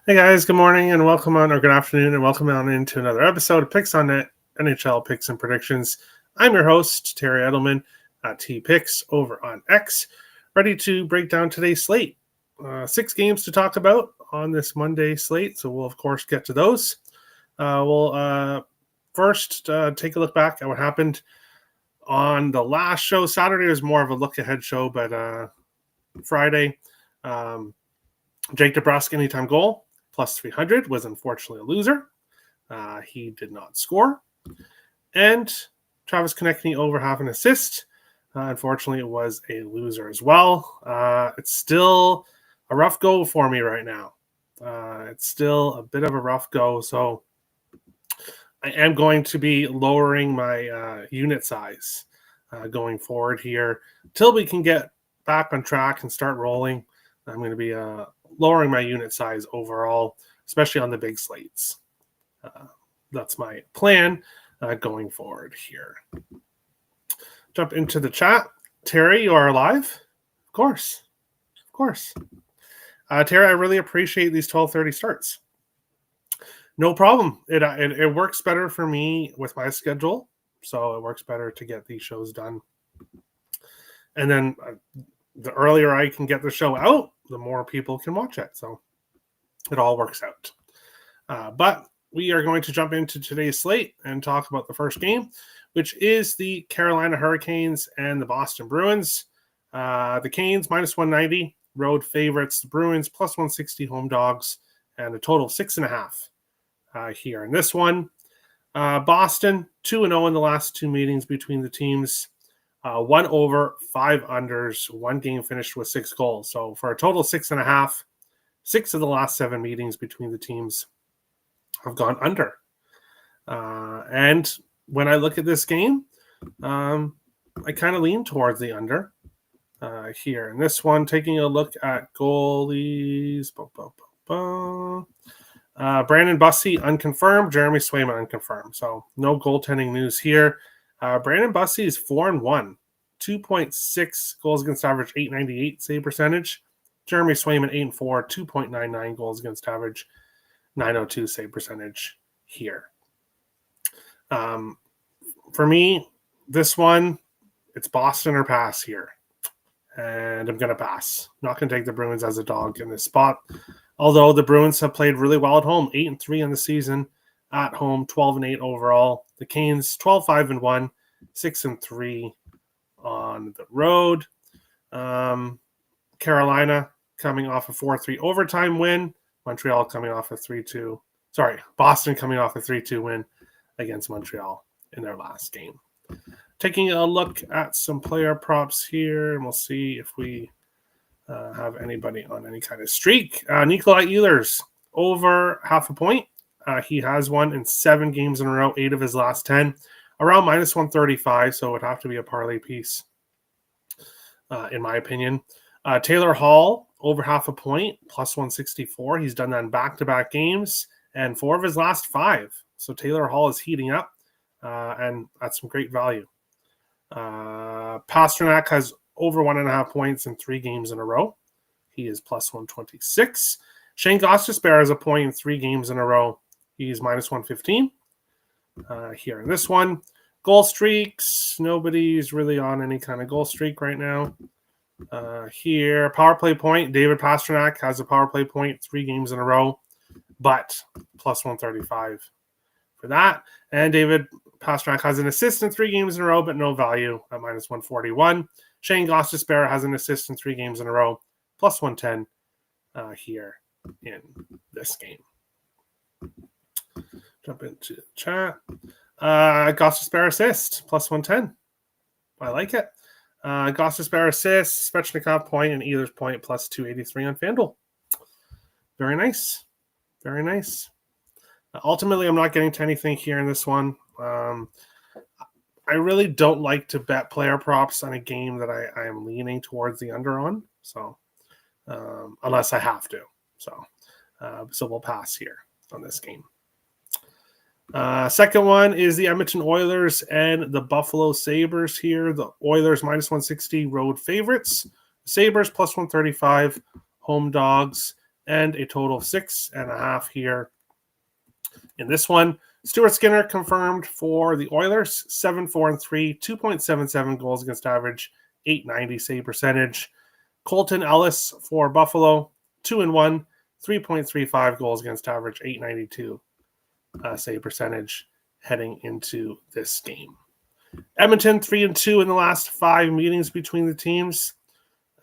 Hey guys, good morning and welcome on, or good afternoon, and welcome on into another episode of Picks on Net, NHL Picks and Predictions. I'm your host, Terry Edelman at T Picks over on X, ready to break down today's slate. 6 games to talk about on this Monday slate, so we'll of course get to those. We'll first take a look back at what happened on the last show. Saturday was more of a look-ahead show, but Friday, Jake DeBrusk anytime goal, plus 300, was unfortunately a loser. He did not score. And Travis Konechny over half an assist. Unfortunately, it was a loser as well. It's still a rough go for me right now. It's still a bit of a rough go. So I am going to be lowering my unit size going forward here until we can get back on track and start rolling. I'm going to be lowering my unit size overall, especially on the big slates. That's my plan going forward here. Jump into the chat. Terry, you are live? Of course. Terry, I really appreciate these 12:30 starts. No problem. It works better for me with my schedule, so it works better to get these shows done. And then the earlier I can get the show out, the more people can watch it. So it all works out. But we are going to jump into today's slate and talk about the first game, which is the Carolina Hurricanes and the Boston Bruins. The Canes, minus 190, road favorites. The Bruins, plus 160, home dogs, and a total of 6.5 here in this one. Boston, 2-0 in the last 2 meetings between the teams. 1 over, 5 unders, 1 game finished with 6 goals. So for a total of 6.5, 6 of the last 7 meetings between the teams have gone under. And when I look at this game, I kind of lean towards the under here. In this one, taking a look at goalies. Brandon Bussi, unconfirmed. Jeremy Swayman, unconfirmed. So no goaltending news here. Brandon Bussi is 4-1, 2.6 goals against average, 898 save percentage. Jeremy Swayman 8-4, 2.99 goals against average, 902 save percentage here. For me, this one, it's Boston or pass here. And I'm going to pass. Not going to take the Bruins as a dog in this spot. Although the Bruins have played really well at home, 8-3 in the season. At home, 12-8 overall. The Canes, 12-5-1, 6-3 on the road. Carolina coming off a 4-3 overtime win. Montreal coming off a 3-2. Boston coming off a 3-2 win against Montreal in their last game. Taking a look at some player props here, and we'll see if we have anybody on any kind of streak. Nikolai Ehlers, over half a point. He has won in 7 games in a row, 8 of his last 10, around minus 135, so it would have to be a parlay piece, in my opinion. Taylor Hall, over half a point, plus 164. He's done that in back-to-back games, and 4 of his last 5. So Taylor Hall is heating up, and that's some great value. Pastrnak has over 1.5 points in 3 games in a row. He is plus 126. Shane Gostisbehere has a point in 3 games in a row. He's minus 115 here in this one. Goal streaks. Nobody's really on any kind of goal streak right now. Here, power play point. David Pastrnak has a power play point 3 games in a row, but plus 135 for that. And David Pastrnak has an assist in 3 games in a row, but no value at minus 141. Shane Gostisbehere has an assist in 3 games in a row, plus 110 here in this game. Jump into the chat. Gostisbehere assist, plus 110. I like it. Gostisbehere assist, Svechnikov point, and Ehlers point, plus 283 on FanDuel. Very nice. Very nice. Ultimately, I'm not getting to anything here in this one. I really don't like to bet player props on a game that I am leaning towards the under on. So, unless I have to. So we'll pass here on this game. Second one is the Edmonton Oilers and the Buffalo Sabres here. The Oilers minus 160 road favorites. Sabres plus 135 home dogs. and a total of 6.5 here in this one. Stuart Skinner confirmed for the Oilers, 7-4-3, 2.77 goals against average, 890 save percentage. Colton Ellis for Buffalo, 2-1, 3.35 goals against average, 892 save percentage heading into this game. Edmonton 3-2 in the last 5 meetings between the teams.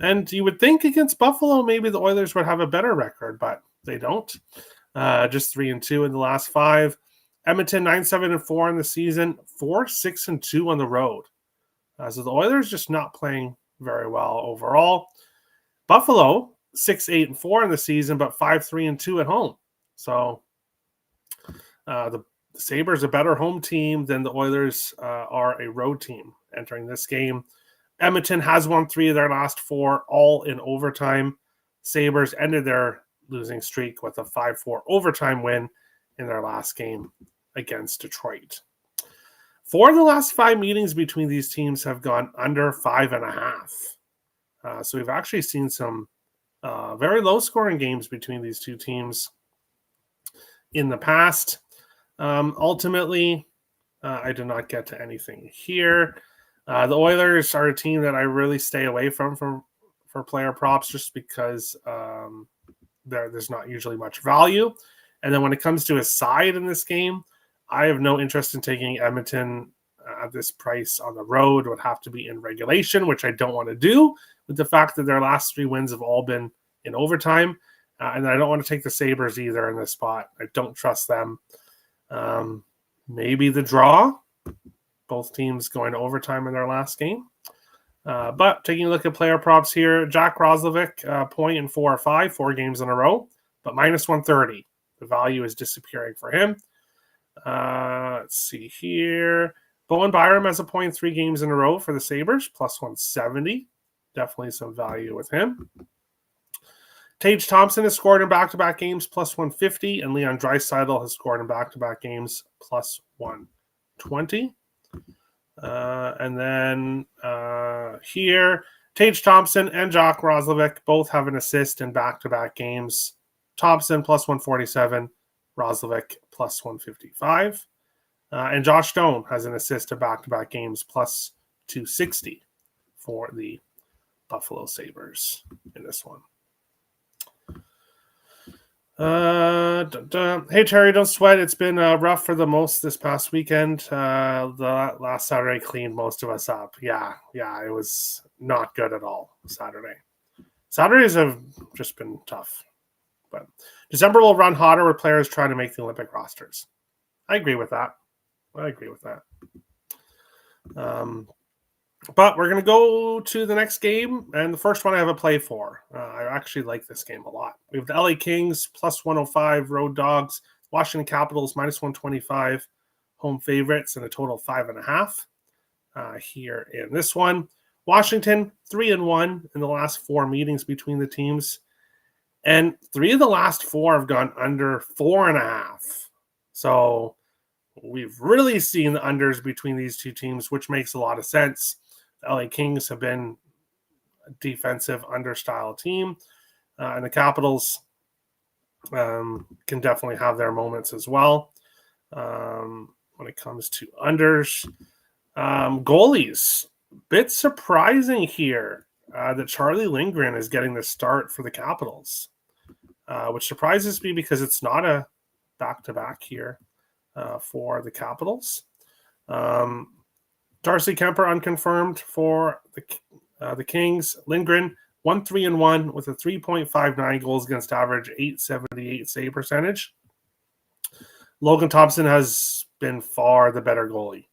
And you would think against Buffalo, maybe the Oilers would have a better record, but they don't. Just 3-2 in the last 5. Edmonton 9-7-4 in the season, 4-6-2 on the road. So the Oilers just not playing very well overall. Buffalo 6-8-4 in the season, but 5-3-2 at home. So the Sabres a better home team than the Oilers are a road team entering this game. Edmonton has won 3 of their last 4, all in overtime. Sabres ended their losing streak with a 5-4 overtime win in their last game against Detroit. 4 of the last 5 meetings between these teams have gone under 5.5. So we've actually seen some very low-scoring games between these two teams in the past. Ultimately, I did not get to anything here. The Oilers are a team that I really stay away from for player props just because there's not usually much value. And then when it comes to a side in this game, I have no interest in taking Edmonton at this price on the road. It would have to be in regulation, which I don't want to do with the fact that their last 3 wins have all been in overtime. And I don't want to take the Sabres either in this spot. I don't trust them. Maybe the draw. Both teams going to overtime in their last game. But taking a look at player props here, Jack Roslovic, point in 4 or 5, 4 games in a row, but minus 130. The value is disappearing for him. Let's see here. Bowen Byram has a point 3 games in a row for the Sabres, plus 170. Definitely some value with him. Tage Thompson has scored in back-to-back games, plus 150, and Leon Draisaitl has scored in back-to-back games, plus 120. And then here, Tage Thompson and Jack Roslovic both have an assist in back-to-back games. Thompson plus 147, Roslovic plus 155. And Josh Stone has an assist in back-to-back games, plus 260 for the Buffalo Sabres in this one. Hey Terry, don't sweat. It's been rough for the most this past weekend. The last Saturday cleaned most of us up. Yeah, it was not good at all. Saturdays have just been tough. But December will run hotter with players trying to make the Olympic rosters. I agree with that. But we're going to go to the next game, and the first one I have a play for. I actually like this game a lot. We have the LA Kings, plus 105, road dogs. Washington Capitals, minus 125, home favorites, and a total of 5.5 here in this one. Washington, 3-1 in the last 4 meetings between the teams. And 3 of the last 4 have gone under 4.5. So we've really seen the unders between these two teams, which makes a lot of sense. The LA Kings have been a defensive under-style team, and the Capitals can definitely have their moments as well. When it comes to unders, goalies, bit surprising here that Charlie Lindgren is getting the start for the Capitals, which surprises me because it's not a back-to-back here for the Capitals. Darcy Kemper unconfirmed for the Kings. Lindgren 1-3-1 with a 3.59 goals against average, 878 save percentage. Logan Thompson has been far the better goalie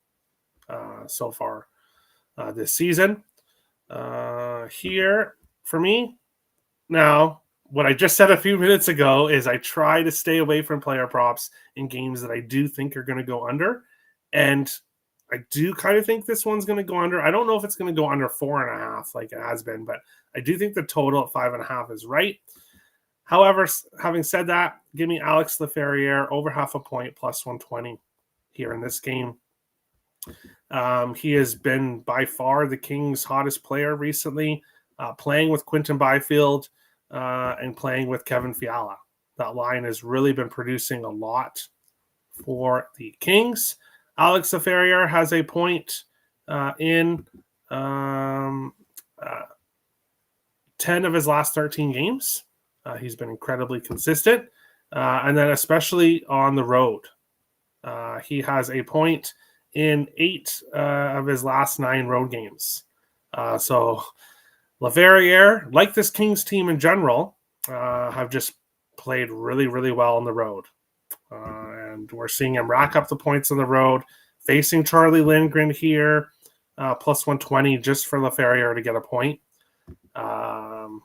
so far this season. Here for me, now what I just said a few minutes ago is I try to stay away from player props in games that I do think are going to go under, and I do kind of think this one's going to go under. I don't know if it's going to go under 4.5 like it has been, but I do think the total at 5.5 is right. However, having said that, give me Alex Laferriere over half a point, plus 120 here in this game. He has been by far the Kings' hottest player recently, playing with Quinton Byfield. and playing with Kevin Fiala. That line has really been producing a lot for the Kings. Alex Laferriere has a point in 10 of his last 13 games. He's been incredibly consistent, and then especially on the road. He has a point in 8 of his last 9 road games. So Laferriere, like this Kings team in general, have just played really, really well on the road. And we're seeing him rack up the points on the road, facing Charlie Lindgren here, plus 120 just for Laferriere to get a point.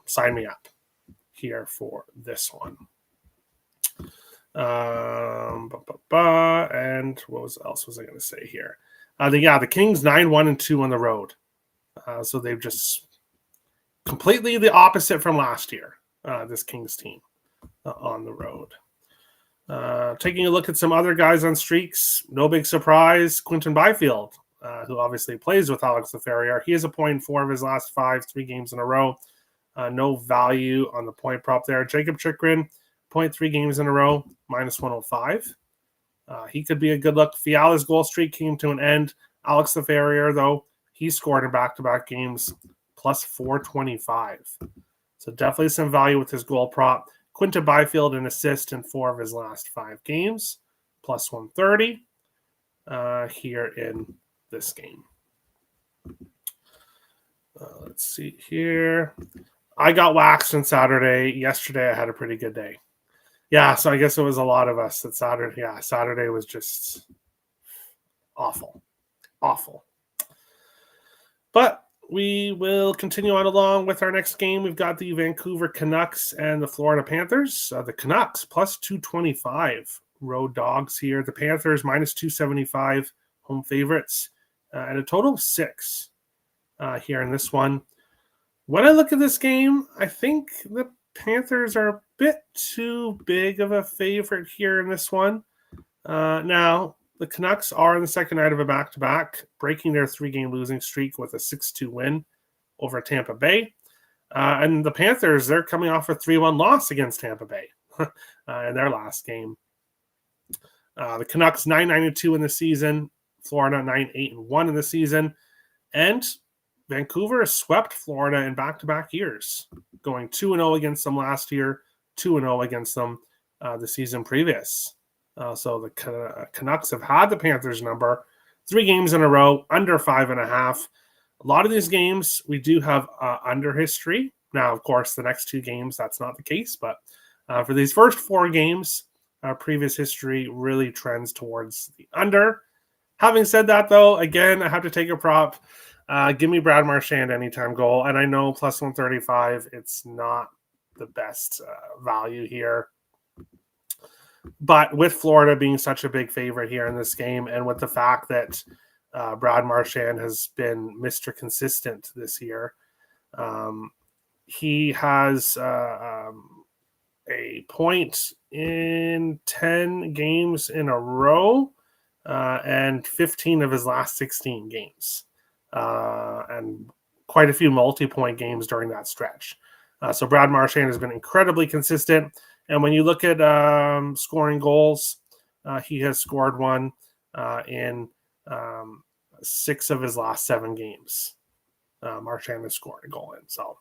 Sign me up here for this one. And what else was I going to say here? The Kings 9-1-2 on the road. So they've just completely the opposite from last year, this Kings team on the road. Taking a look at some other guys on streaks, no big surprise, Quinton Byfield, who obviously plays with Alex Laferriere. He has a point in 4 of his last 3 games in a row. No value on the point prop there. Jacob Chikrin, 0.3 games in a row, minus 105. He could be a good look. Fiala's goal streak came to an end. Alex Laferriere, though, he scored in back-to-back games, plus 425. So definitely some value with his goal prop. Quinton Byfield, an assist in 4 of his last 5 games, plus 130 here in this game. Let's see here. I got waxed on Saturday. Yesterday, I had a pretty good day. Yeah, so I guess it was a lot of us that Saturday. Yeah, Saturday was just awful. But we will continue on along with our next game. We've got the Vancouver Canucks and the Florida Panthers. The Canucks, plus 225 road dogs here. The Panthers, minus 275 home favorites. And a total of 6 here in this one. When I look at this game, I think the Panthers are a bit too big of a favorite here in this one. Now, the Canucks are in the second night of a back-to-back, breaking their 3-game losing streak with a 6-2 win over Tampa Bay. And the Panthers, they're coming off a 3-1 loss against Tampa Bay in their last game. The Canucks 9-9-2 in the season, Florida 9-8-1 in the season, and Vancouver has swept Florida in back-to-back years, going 2-0 against them last year, 2-0 against them the season previous. So the Canucks have had the Panthers number 3 games in a row, under 5.5. A lot of these games, we do have under history. Now, of course, the next 2 games, that's not the case. But for these first 4 games, previous history really trends towards the under. Having said that, though, again, I have to take a prop. Give me Brad Marchand anytime goal. And I know plus 135, it's not the best value here. But with Florida being such a big favorite here in this game, and with the fact that Brad Marchand has been Mr. Consistent this year, he has a point in 10 games in a row and 15 of his last 16 games. And quite a few multi-point games during that stretch. So Brad Marchand has been incredibly consistent. And when you look at scoring goals, he has scored one in 6 of his last 7 games. Marchand has scored a goal in. So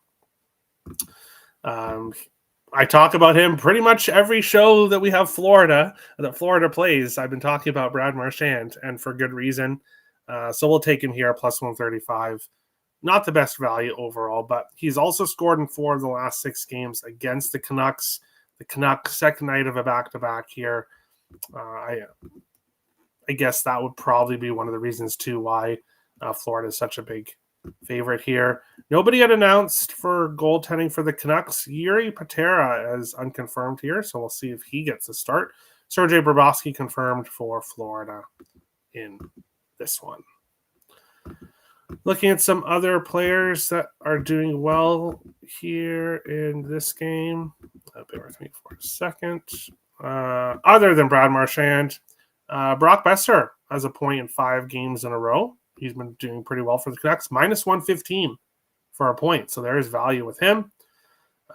I talk about him pretty much every show that we have that Florida plays. I've been talking about Brad Marchand, and for good reason. So we'll take him here, plus 135. Not the best value overall, but he's also scored in 4 of the last 6 games against the Canucks. The Canucks, second night of a back-to-back here. I guess that would probably be one of the reasons, too, why Florida is such a big favorite here. Nobody had announced for goaltending for the Canucks. Yuri Patera is unconfirmed here, so we'll see if he gets a start. Sergei Bobrovsky confirmed for Florida in this one. Looking at some other players that are doing well here in this game. Bear with me for a second. Other than Brad Marchand, Brock Besser has a point in 5 games in a row. He's been doing pretty well for the Canucks. Minus 115 for a point. So there is value with him.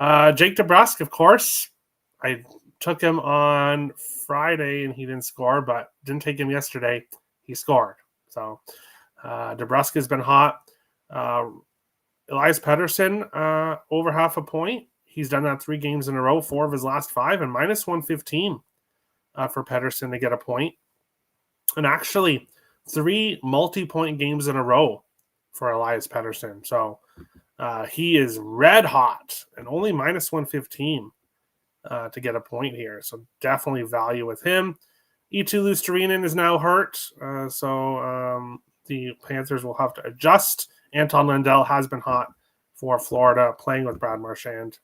Jake DeBrusk, of course. I took him on Friday and he didn't score, but didn't take him yesterday. He scored. So DeBrusk has been hot. Elias Pettersson, over half a point. He's done that 3 games in a row, 4 of his last 5, and minus 115 for Pettersson to get a point. And actually, 3 multi-point games in a row for Elias Pettersson. So he is red hot and only minus 115 to get a point here. So definitely value with him. Eetu Luostarinen is now hurt. So the Panthers will have to adjust. Anton Lundell has been hot for Florida, playing with Brad Marchand.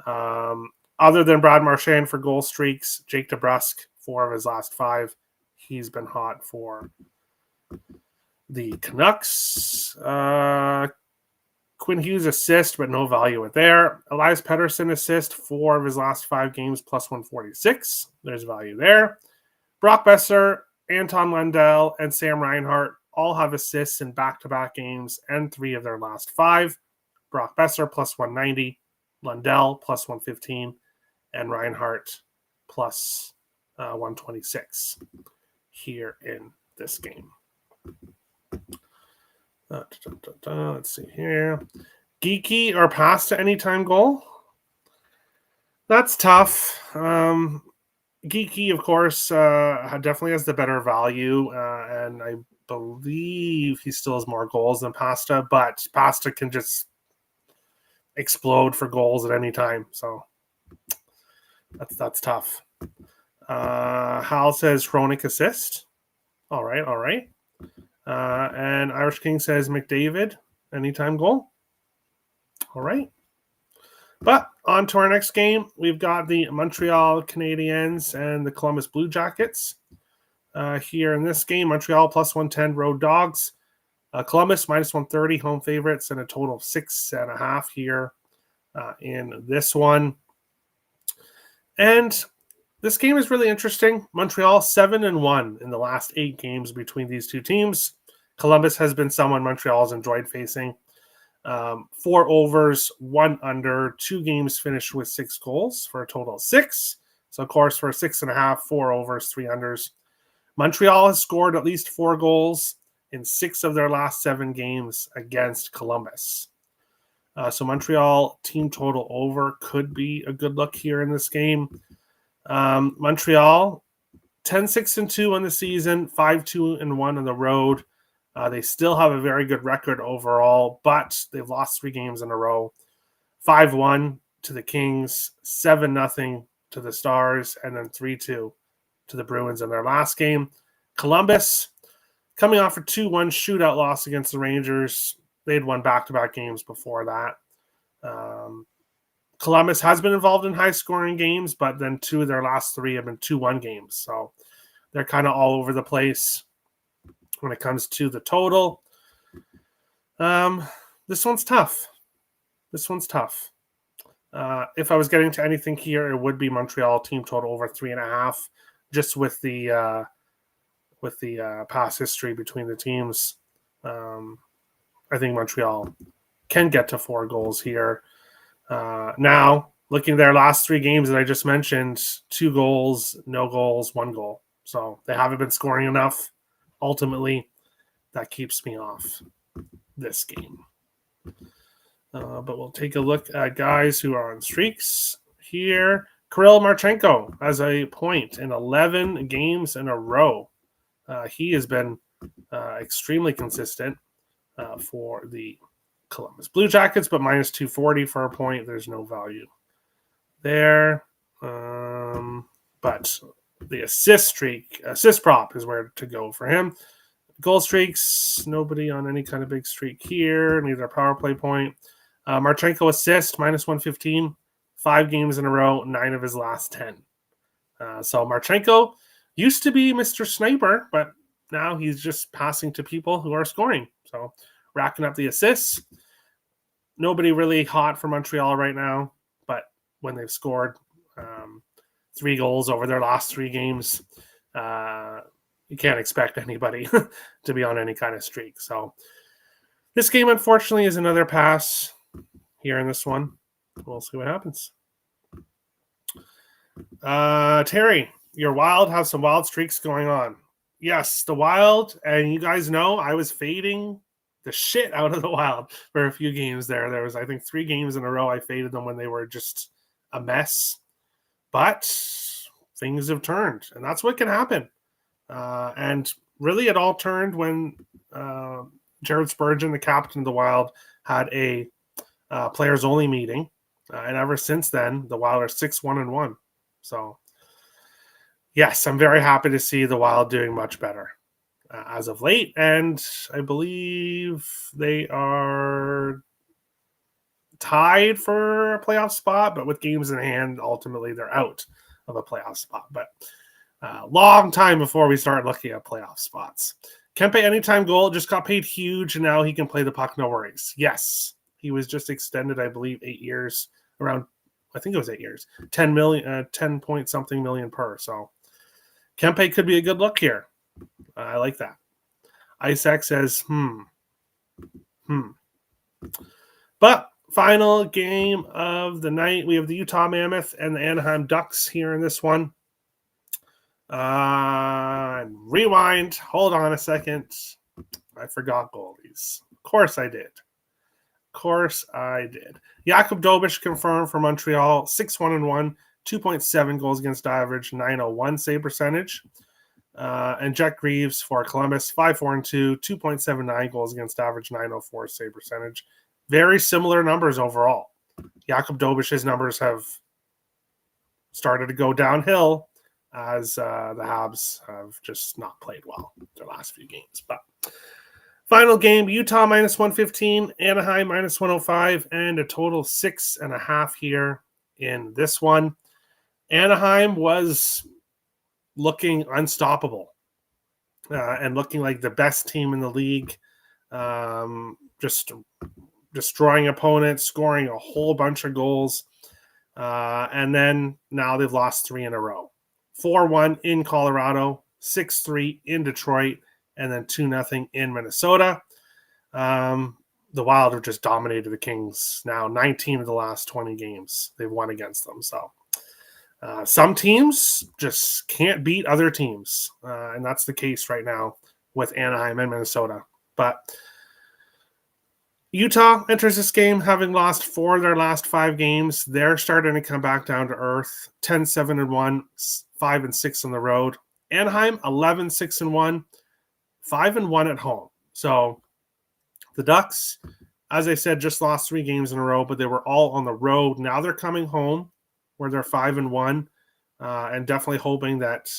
Other than Brad Marchand for goal streaks, Jake DeBrusk, 4 of his last 5. He's been hot for the Canucks. Quinn Hughes assist, but no value with there. Elias Pettersson assist, 4 of his last 5 games, plus 146. There's value there. Brock Besser, Anton Lundell, and Sam Reinhart all have assists in back-to-back games and 3 of their last 5. Brock Besser, plus 190. Lundell, plus 115. And Reinhart, plus 126 here in this game. Let's see here. Geeky or pass to anytime goal? That's tough. Geeky, of course, definitely has the better value, and I believe he still has more goals than Pasta, but Pasta can just explode for goals at any time, so that's tough. Hal says Hronik assist. All right. And Irish King says McDavid, anytime goal. All right. But on to our next game. We've got the Montreal Canadiens and the Columbus Blue Jackets. Here in this game, Montreal plus 110 road dogs. Columbus minus 130 home favorites, and a total of 6.5 here in this one. And this game is really interesting. Montreal 7-1 in the last 8 games between these two teams. Columbus has been someone Montreal has enjoyed facing. 4 overs, 1 under, 2 games finished with 6 goals for a total of 6. So, of course, for 6.5, 4 overs, 3 unders. Montreal has scored at least 4 goals in 6 of their last 7 games against Columbus. So Montreal team total over could be a good look here in this game. Montreal 10-6-2 on the season, 5-2-1 on the road. They still have a very good record overall, but they've lost 3 games in a row. 5-1 to the Kings, 7-0 to the Stars, and then 3-2 to the Bruins in their last game. Columbus coming off a 2-1 shootout loss against the Rangers. They had won back-to-back games before that. Columbus has been involved in high-scoring games, but then 2 of their last 3 have been 2-1 games. So they're kind of all over the place when it comes to the total. This one's tough. If I was getting to anything here, it would be Montreal team total over 3.5, just with the past history between the teams. I think Montreal can get to 4 goals here. Now, looking at their last 3 games that I just mentioned, 2 goals, no goals, 1 goal. So they haven't been scoring enough. Ultimately, that keeps me off this game. But we'll take a look at guys who are on streaks here. Kirill Marchenko has a point in 11 games in a row. He has been extremely consistent for the Columbus Blue Jackets, but minus 240 for a point. There's no value there. But the assist prop is where to go for him. Goal streaks, nobody on any kind of big streak here, neither a power play point. Marchenko assist, minus 115, 5 games in a row, 9 of his last 10. So Marchenko used to be Mr. Sniper, but now he's just passing to people who are scoring. So racking up the assists. Nobody really hot for Montreal right now, but when they've scored 3 goals over their last 3 games, you can't expect anybody to be on any kind of streak. So this game, unfortunately, is another pass here in this one. We'll see what happens. Terry, your Wild have some wild streaks going on. Yes, the Wild, and you guys know I was fading the shit out of the Wild for a few games there. There was, I think, 3 games in a row I faded them when they were just a mess. But things have turned, and that's what can happen. And really, it all turned when Jared Spurgeon, the captain of the Wild, had a players-only meeting. And ever since then, the Wild are 6-1-1. So, yes, I'm very happy to see the Wild doing much better as of late. And I believe they are tied for a playoff spot, but with games in hand, ultimately they're out of a playoff spot. But long time before we start looking at playoff spots. Kempe anytime goal, just got paid huge, and now he can play the puck, no worries. Yes, he was just extended, I believe, 8 years, around, I think it was 8 years, 10 million, 10 point something million per. So Kempe could be a good look here. I like that. Isaac says, But final game of the night, we have the Utah Mammoth and the Anaheim Ducks here in this one. Rewind. Hold on a second. I forgot goalies. Of course I did. Jakub Dobeš confirmed for Montreal, 6-1-1, 2.7 goals against average, 901 save percentage. And Jack Greaves for Columbus, 5-4-2, 2.79 goals against average, 904 save percentage. Very similar numbers overall. Jakub Dobeš's numbers have started to go downhill as the Habs have just not played well their last few games. But final game, Utah minus 115, Anaheim minus 105, and a total 6.5 here in this one. Anaheim was looking unstoppable and looking like the best team in the league, just destroying opponents, scoring a whole bunch of goals. And then now they've lost 3 in a row. 4-1 in Colorado, 6-3 in Detroit, and then 2-0 in Minnesota. The Wild have just dominated the Kings now. 19 of the last 20 games they've won against them. So some teams just can't beat other teams, and that's the case right now with Anaheim and Minnesota. But Utah enters this game having lost 4 of their last 5 games. They're starting to come back down to earth. 10-7-1, 5-6 on the road. Anaheim 11-6-1, 5-1 at home. So the Ducks, as I said, just lost 3 games in a row, but they were all on the road. Now they're coming home where they're 5-1, and definitely hoping that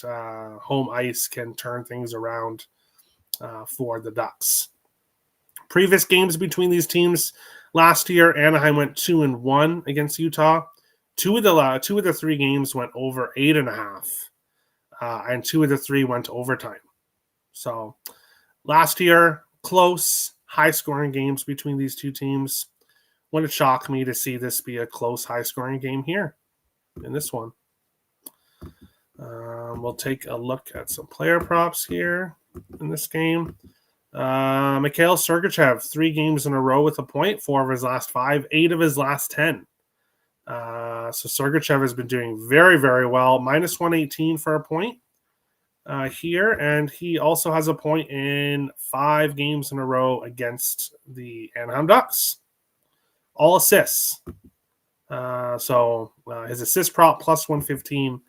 home ice can turn things around for the Ducks. Previous games between these teams last year, Anaheim went 2-1 against Utah. 2 of the 3 games went over 8.5, and 2 of the 3 went to overtime. So last year, close, high-scoring games between these two teams. Wouldn't shock me to see this be a close, high-scoring game here in this one. We'll take a look at some player props here in this game. Mikhail Sergachev, 3 games in a row with a point, 4 of his last 5, 8 of his last 10. So Sergachev has been doing very, very well. Minus 118 for a point here, and he also has a point in 5 games in a row against the Anaheim Ducks. All assists. So his assist prop plus 115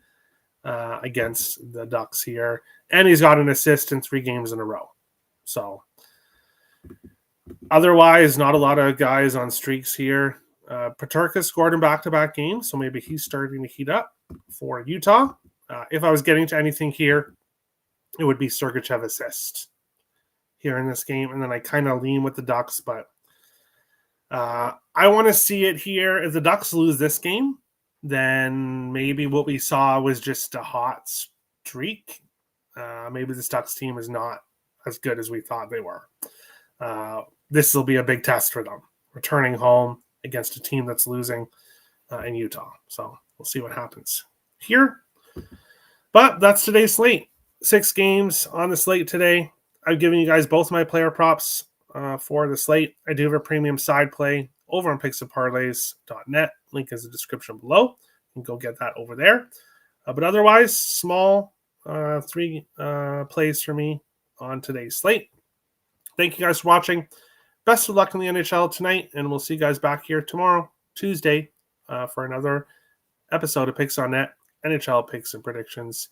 against the Ducks here. And he's got an assist in 3 games in a row. So otherwise, not a lot of guys on streaks here. Peterka scored in back-to-back games, so maybe he's starting to heat up for Utah. If I was getting to anything here, it would be Sergachev assist here in this game. And then I kind of lean with the Ducks, but I want to see it here. If the Ducks lose this game, then maybe what we saw was just a hot streak. Maybe this Ducks team is not as good as we thought they were. This will be a big test for them, returning home against a team that's losing in Utah. So we'll see what happens here. But that's today's slate. 6 games on the slate today. I've given you guys both my player props for the slate. I do have a premium side play over on picksandparlays.net. Link is in the description below. You can go get that over there. But otherwise, small 3 plays for me on today's slate. Thank you guys for watching. Best of luck in the NHL tonight, and we'll see you guys back here tomorrow, Tuesday, for another episode of Picks on Net, NHL Picks and Predictions.